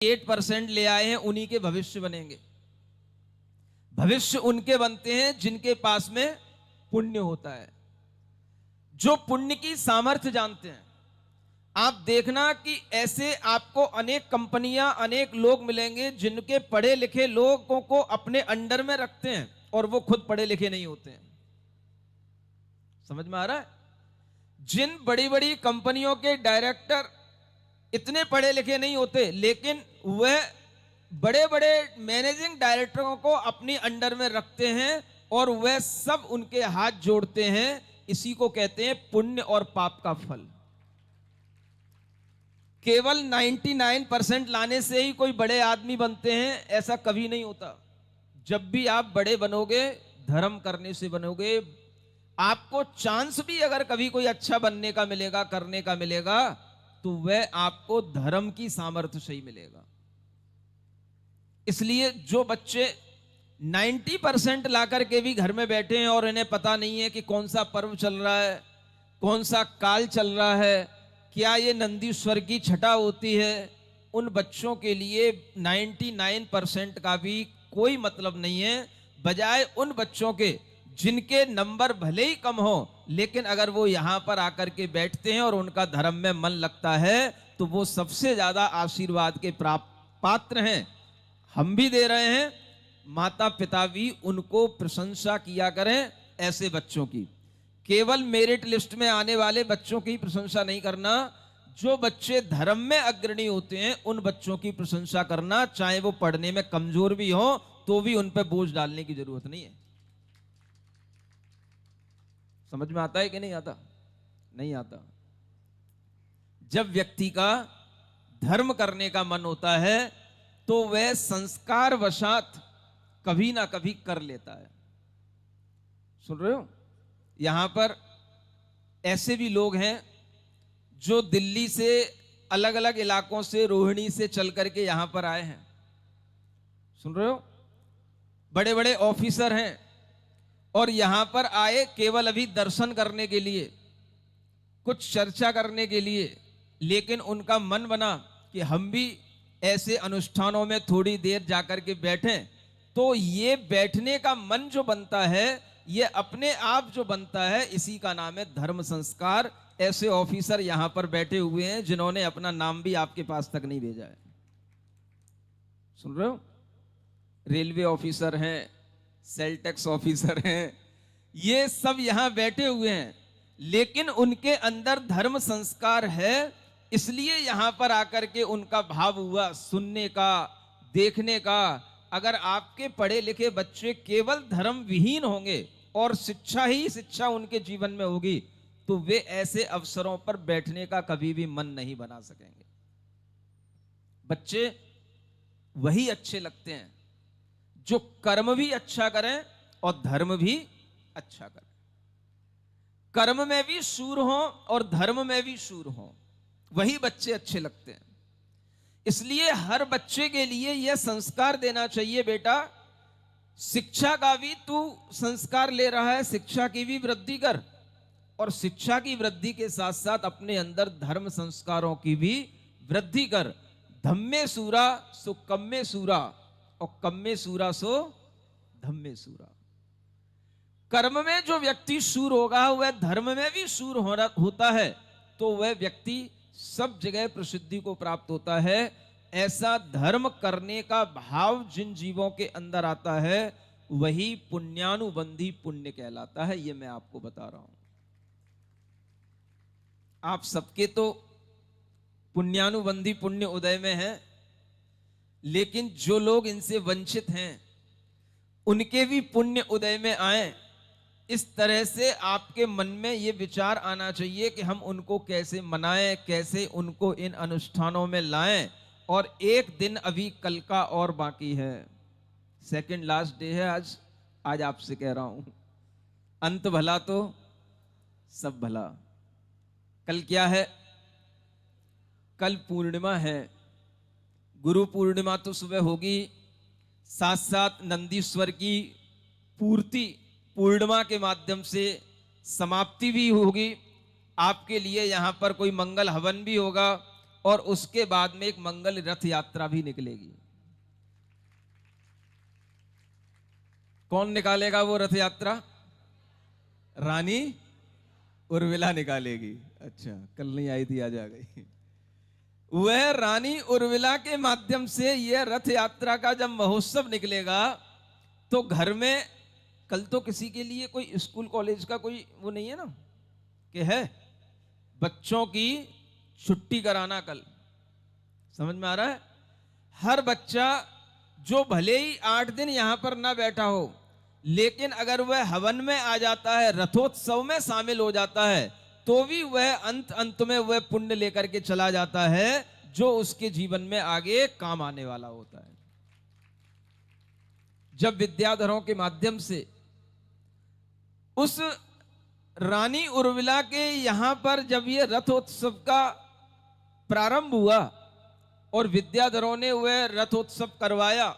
8% ले आए हैं, उन्हीं के भविष्य बनेंगे। भविष्य उनके बनते हैं जिनके पास में पुण्य होता है, जो पुण्य की सामर्थ्य जानते हैं। आप देखना कि ऐसे आपको अनेक कंपनियां, अनेक लोग मिलेंगे जिनके पढ़े लिखे लोगों को अपने अंडर में रखते हैं और वो खुद पढ़े लिखे नहीं होते हैं। समझ में आ रहा है? जिन बड़ी बड़ी कंपनियों के डायरेक्टर इतने पढ़े लिखे नहीं होते, लेकिन वह बड़े बड़े मैनेजिंग डायरेक्टरों को अपनी अंडर में रखते हैं और वह सब उनके हाथ जोड़ते हैं। इसी को कहते हैं पुण्य और पाप का फल। केवल 99% लाने से ही कोई बड़े आदमी बनते हैं, ऐसा कभी नहीं होता। जब भी आप बड़े बनोगे, धर्म करने से बनोगे। आपको चांस भी अगर कभी कोई अच्छा बनने का मिलेगा, करने का मिलेगा, तो वह आपको धर्म की सामर्थ्य से ही मिलेगा। इसलिए जो बच्चे 90% लाकर के भी घर में बैठे हैं और इन्हें पता नहीं है कि कौन सा पर्व चल रहा है, कौन सा काल चल रहा है, क्या ये नंदीश्वर की छटा होती है, उन बच्चों के लिए 99% का भी कोई मतलब नहीं है। बजाय उन बच्चों के जिनके नंबर भले ही कम हो, लेकिन अगर वो यहां पर आकर के बैठते हैं और उनका धर्म में मन लगता है, तो वो सबसे ज्यादा आशीर्वाद के पात्र हैं। हम भी दे रहे हैं, माता पिता भी उनको प्रशंसा किया करें ऐसे बच्चों की। केवल मेरिट लिस्ट में आने वाले बच्चों की प्रशंसा नहीं करना, जो बच्चे धर्म में अग्रणी होते हैं उन बच्चों की प्रशंसा करना। चाहे वो पढ़ने में कमजोर भी हो, तो भी उन पर बोझ डालने की जरूरत नहीं है। समझ में आता है कि नहीं आता? नहीं आता। जब व्यक्ति का धर्म करने का मन होता है, तो वह संस्कार वशात कभी ना कभी कर लेता है। सुन रहे हो? यहां पर ऐसे भी लोग हैं जो दिल्ली से, अलग अलग इलाकों से, रोहिणी से चल करके यहां पर आए हैं। सुन रहे हो? बड़े बड़े ऑफिसर हैं और यहां पर आए केवल अभी दर्शन करने के लिए, कुछ चर्चा करने के लिए। लेकिन उनका मन बना कि हम भी ऐसे अनुष्ठानों में थोड़ी देर जाकर के बैठें। तो ये बैठने का मन जो बनता है, ये अपने आप जो बनता है, इसी का नाम है धर्म संस्कार। ऐसे ऑफिसर यहां पर बैठे हुए हैं जिन्होंने अपना नाम भी आपके पास तक नहीं भेजा है। सुन रहे हो? रेलवे ऑफिसर हैं, सेल टैक्स ऑफिसर हैं, ये सब यहां बैठे हुए हैं, लेकिन उनके अंदर धर्म संस्कार है। इसलिए यहां पर आकर के उनका भाव हुआ सुनने का, देखने का। अगर आपके पढ़े लिखे बच्चे केवल धर्म विहीन होंगे और शिक्षा ही शिक्षा उनके जीवन में होगी, तो वे ऐसे अवसरों पर बैठने का कभी भी मन नहीं बना सकेंगे। बच्चे वही अच्छे लगते हैं जो कर्म भी अच्छा करें और धर्म भी अच्छा करें। कर्म में भी शूर हो और धर्म में भी शूर हो, वही बच्चे अच्छे लगते हैं। इसलिए हर बच्चे के लिए यह संस्कार देना चाहिए, बेटा शिक्षा का भी तू संस्कार ले रहा है, शिक्षा की भी वृद्धि कर, और शिक्षा की वृद्धि के साथ साथ अपने अंदर धर्म संस्कारों की भी वृद्धि कर। धम्मे सूरा सो कम्मे सूरा, और कम्मे सूरा सो धम्मे सूरा। कर्म में जो व्यक्ति शूर होगा, वह धर्म में भी शूर होता है, तो वह व्यक्ति सब जगह प्रसिद्धि को प्राप्त होता है। ऐसा धर्म करने का भाव जिन जीवों के अंदर आता है, वही पुण्यानुबंधी पुण्य कहलाता है। यह मैं आपको बता रहा हूं। आप सबके तो पुण्यानुबंधी पुण्य उदय में है, लेकिन जो लोग इनसे वंचित हैं, उनके भी पुण्य उदय में आए। इस तरह से आपके मन में ये विचार आना चाहिए कि हम उनको कैसे मनाएं, कैसे उनको इन अनुष्ठानों में लाएं। और एक दिन अभी कल का और बाकी है, सेकंड लास्ट डे है आज आपसे कह रहा हूं, अंत भला तो सब भला। कल क्या है? कल पूर्णिमा है। गुरु पूर्णिमा तो सुबह होगी, साथ साथ नंदीश्वर की पूर्ति पूर्णिमा के माध्यम से समाप्ति भी होगी। आपके लिए यहां पर कोई मंगल हवन भी होगा, और उसके बाद में एक मंगल रथ यात्रा भी निकलेगी। कौन निकालेगा वो रथ यात्रा? रानी उर्मिला निकालेगी। अच्छा, कल नहीं आई थी, आज आ गई। वह रानी उर्मिला के माध्यम से यह रथ यात्रा का जब महोत्सव निकलेगा तो घर में, कल तो किसी के लिए कोई स्कूल कॉलेज का कोई वो नहीं है ना कि है बच्चों की छुट्टी कराना कल, समझ में आ रहा है? हर बच्चा जो भले ही 8 दिन यहां पर ना बैठा हो, लेकिन अगर वह हवन में आ जाता है, रथोत्सव में शामिल हो जाता है, तो भी वह अंत में वह पुण्य लेकर के चला जाता है जो उसके जीवन में आगे काम आने वाला होता है। जब विद्याधरों के माध्यम से उस रानी उर्मिला के यहां पर जब यह रथोत्सव का प्रारंभ हुआ और विद्याधरों ने वह रथोत्सव करवाया,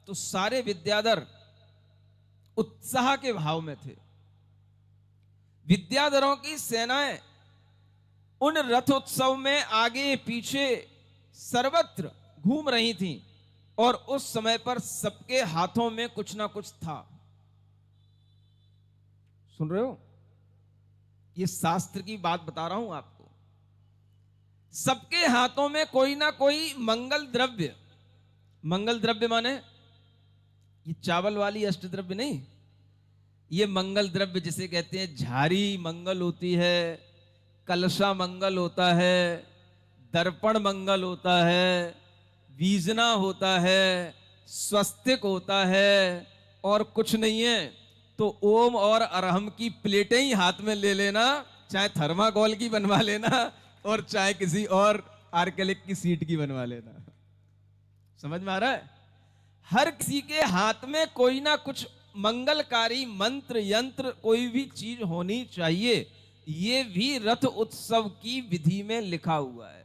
तो सारे विद्याधर उत्साह के भाव में थे। विद्याधरों की सेनाएं उन रथोत्सव में आगे पीछे सर्वत्र घूम रही थीं और उस समय पर सबके हाथों में कुछ ना कुछ था। सुन रहे हो? ये शास्त्र की बात बता रहा हूं आपको। सबके हाथों में कोई ना कोई मंगल द्रव्य, मंगल द्रव्य माने ये चावल वाली अष्ट द्रव्य नहीं, ये मंगल द्रव्य जिसे कहते हैं झारी मंगल होती है, कलशा मंगल होता है, दर्पण मंगल होता है, बीजना होता है, स्वस्तिक होता है, और कुछ नहीं है तो ओम और अरहम की प्लेटें ही हाथ में ले लेना, चाहे थर्माकोल की बनवा लेना और चाहे किसी और आर्केलिक की सीट की बनवा लेना। समझ में आ रहा है? हर किसी के हाथ में कोई ना कुछ मंगलकारी मंत्र यंत्र कोई भी चीज होनी चाहिए। ये भी रथ उत्सव की विधि में लिखा हुआ है।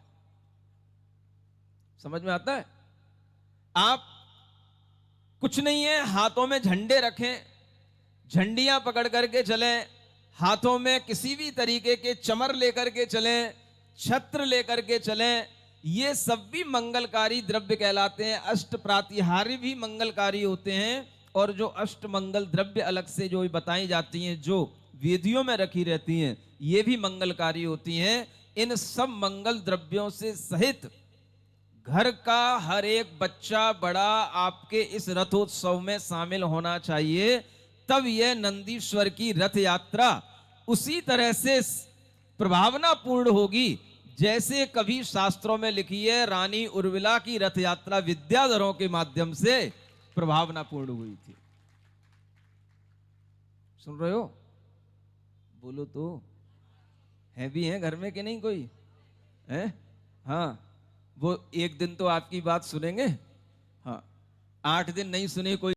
समझ में आता है? आप कुछ नहीं है, हाथों में झंडे रखें, झंडियां पकड़ करके चलें, हाथों में किसी भी तरीके के चमर लेकर के चलें, छत्र लेकर के चलें, ये सब भी मंगलकारी द्रव्य कहलाते हैं। अष्ट प्रातिहार्य भी मंगलकारी होते हैं और जो अष्ट मंगल द्रव्य अलग से जो बताई जाती हैं, जो वेदियों में रखी रहती हैं, ये भी मंगलकारी होती हैं। इन सब मंगल द्रव्यों से सहित घर का हर एक बच्चा बड़ा आपके इस रथोत्सव में शामिल होना चाहिए, तब यह नंदीश्वर की रथ यात्रा उसी तरह से प्रभावनापूर्ण होगी जैसे कभी शास्त्रों में लिखी है रानी उर्मिला की रथ यात्रा विद्याधरों के माध्यम से प्रभावनापूर्ण हुई थी। सुन रहे हो? बोलो तो, है भी है घर में कि नहीं कोई है? हाँ, वो एक दिन तो आपकी बात सुनेंगे, हाँ 8 दिन नहीं सुने कोई